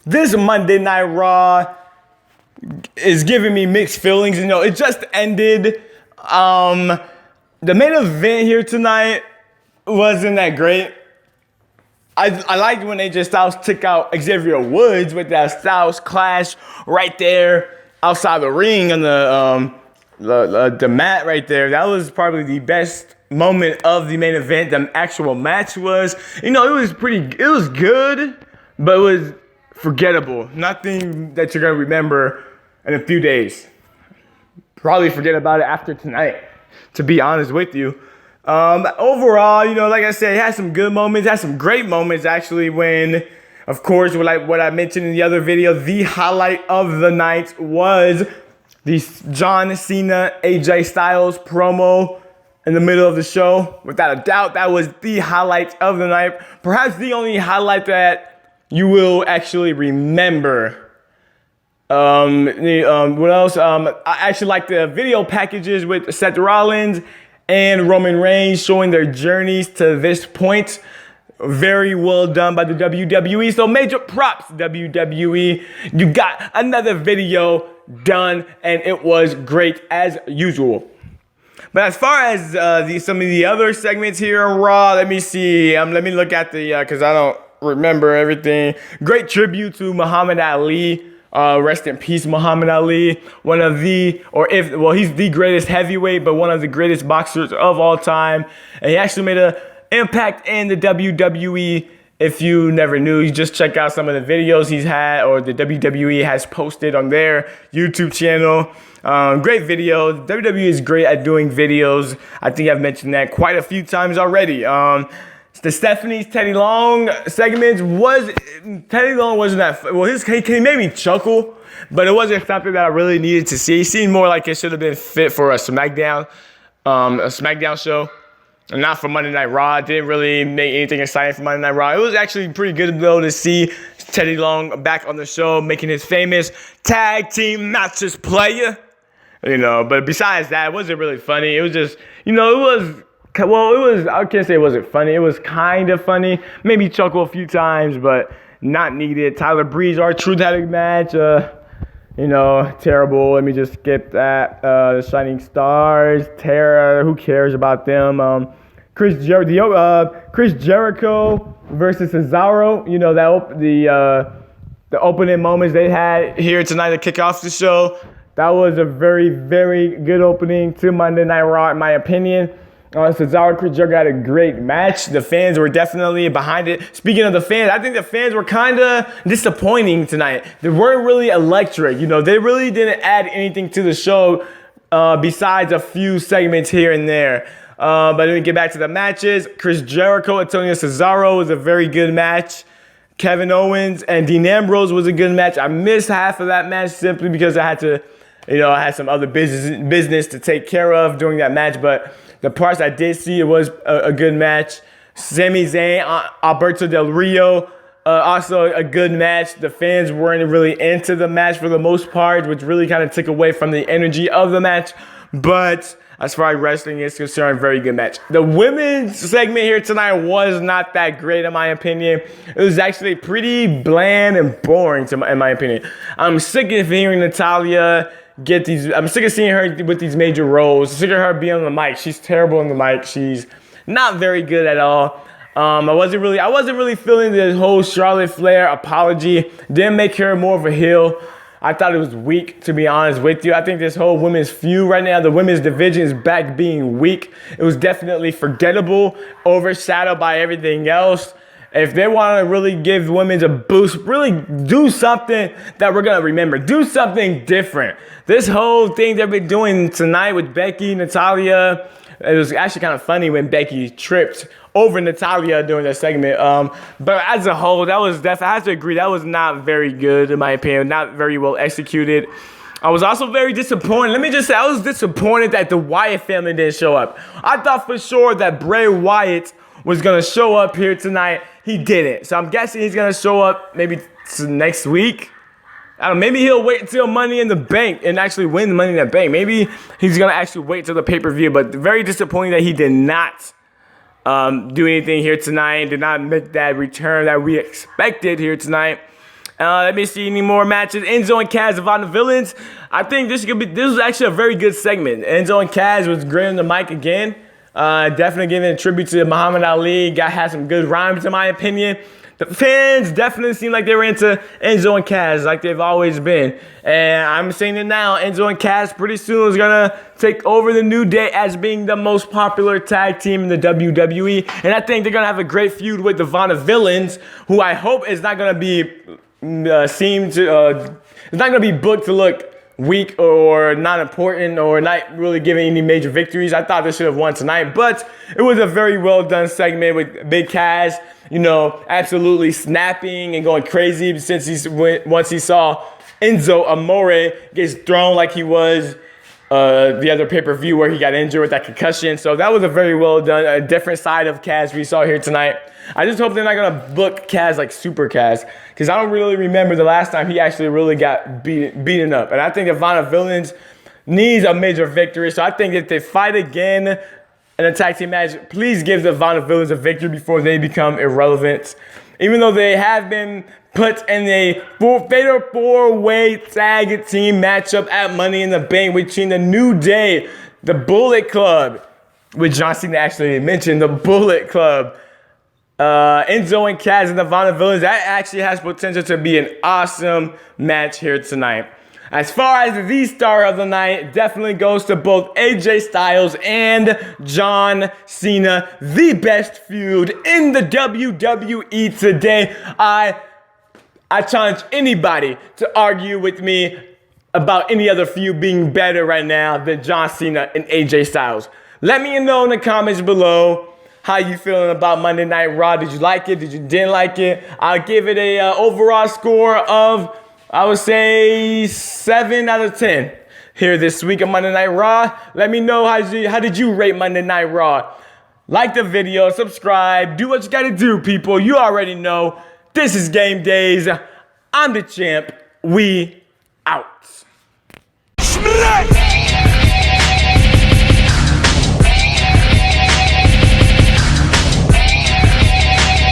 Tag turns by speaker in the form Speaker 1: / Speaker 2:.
Speaker 1: This Monday Night Raw is giving me mixed feelings. You know, it just ended. The main event here tonight wasn't that great. I liked when AJ Styles took out Xavier Woods with that Styles Clash right there outside the ring on the mat right there. That was probably the best moment of the main event. The actual match was, it was good, but it was forgettable. Nothing that you're gonna remember in a few days. Probably forget about it after tonight, to be honest with you. Overall, like I said, it had some good moments, had some great moments actually when, of course, like what I mentioned in the other video, the highlight of the night was the John Cena AJ Styles promo in the middle of the show. Without a doubt, that was the highlight of the night. Perhaps the only highlight that you will actually remember. What else? I actually like the video packages with Seth Rollins and Roman Reigns showing their journeys to this point. Very well done by the WWE. So major props, WWE. You got another video done, and it was great as usual. But as far as some of the other segments here on Raw, let me see. Let me look at the because I don't remember everything. Great tribute to Muhammad Ali. Rest in peace, Muhammad Ali. He's the greatest heavyweight, but one of the greatest boxers of all time. And he actually made an impact in the WWE. If you never knew, you just check out some of the videos he's had or the WWE has posted on their YouTube channel. Great videos. WWE is great at doing videos. I think I've mentioned that quite a few times already. The Stephanie's Teddy Long segments Teddy Long wasn't that, he made me chuckle, but it wasn't something that I really needed to see. It seemed more like it should have been fit for a SmackDown show, and not for Monday Night Raw. It didn't really make anything exciting for Monday Night Raw. It was actually pretty good though to see Teddy Long back on the show, making his famous tag team matches player. But besides that, it wasn't really funny. It was just, I can't say it wasn't funny. It was kind of funny. Made me chuckle a few times, but not needed. Tyler Breeze, R-Truth had a match. Terrible. Let me just skip that. The Shining Stars, Tara, who cares about them? Chris Jericho versus Cesaro. The opening moments they had here tonight to kick off the show. That was a very, very good opening to Monday Night Raw, in my opinion. Cesaro and Chris Jericho had a great match. The fans were definitely behind it. Speaking of the fans, I think the fans were kind of disappointing tonight. They weren't really electric. They really didn't add anything to the show besides a few segments here and there. But let me get back to the matches. Chris Jericho, Antonio Cesaro was a very good match. Kevin Owens and Dean Ambrose was a good match. I missed half of that match simply because I had to, I had some other business to take care of during that match. But the parts I did see, it was a good match. Sami Zayn, Alberto Del Rio, also a good match. The fans weren't really into the match for the most part, which really kind of took away from the energy of the match. But as far as wrestling is concerned, very good match. The women's segment here tonight was not that great, in my opinion. It was actually pretty bland and boring, in my opinion. I'm sick of hearing Natalya I'm sick of seeing her with these major roles. I'm sick of her being on the mic. She's terrible on the mic. She's not very good at all. I wasn't really feeling the whole Charlotte Flair apology. Didn't make her more of a heel. I thought it was weak, to be honest with you. I think this whole women's feud right now, the women's division is back being weak. It was definitely forgettable, overshadowed by everything else. If they want to really give women a boost, really do something that we're going to remember. Do something different. This whole thing they've been doing tonight with Becky, Natalya, it was actually kind of funny when Becky tripped over Natalya during that segment. But as a whole, I have to agree, that was not very good, in my opinion. Not very well executed. I was also very disappointed. Let me just say, I was disappointed that the Wyatt family didn't show up. I thought for sure that Bray Wyatt was going to show up here tonight. He didn't. So I'm guessing he's going to show up maybe next week. I don't know, maybe he'll wait until Money in the Bank and actually win the Money in the Bank. Maybe he's going to actually wait till the pay-per-view. But very disappointing that he did not do anything here tonight. Did not make that return that we expected here tonight. Let me see any more matches. Enzo and Kaz of the Villains. I think this was actually a very good segment. Enzo and Kaz was great on the mic again. Definitely giving a tribute to Muhammad Ali. Guy had some good rhymes in my opinion. The fans definitely seemed like they were into Enzo and Kaz like they've always been. And I'm saying it now, Enzo and Kaz pretty soon is going to take over the New Day as being the most popular tag team in the WWE. And I think they're going to have a great feud with the Villains, who I hope is not going to be it's not going to be booked to look weak or not important or not really giving any major victories. I thought they should have won tonight, but it was a very well done segment with Big Kaz, you know, absolutely snapping and going crazy since once he saw Enzo Amore gets thrown like he was the other pay-per-view where he got injured with that concussion. So that was a very well done, a different side of Kaz we saw here tonight. I just hope they're not going to book Kaz like Super Kaz, because I don't really remember the last time he actually really got beaten up. And I think the Villains needs a major victory. So I think if they fight again in a tag team match, please give the Villains a victory before they become irrelevant. Even though they have been put in a fatal four-way tag team matchup at Money in the Bank between the New Day, the Bullet Club, which John Cena actually mentioned, the Bullet Club, Enzo and Kaz and the Villains. That actually has potential to be an awesome match here tonight. As far as the star of the night, definitely goes to both AJ Styles and John Cena. The best feud in the WWE today. I challenge anybody to argue with me about any other feud being better right now than John Cena and AJ Styles. Let me know in the comments below how you feeling about Monday Night Raw. Did you like it? Did you didn't like it? I'll give it a overall score of, I would say, 7 out of 10 here this week on Monday Night Raw. Let me know how did you rate Monday Night Raw. Like the video, subscribe, do what you gotta do, people. You already know. This is Game Days. I'm the champ. We out.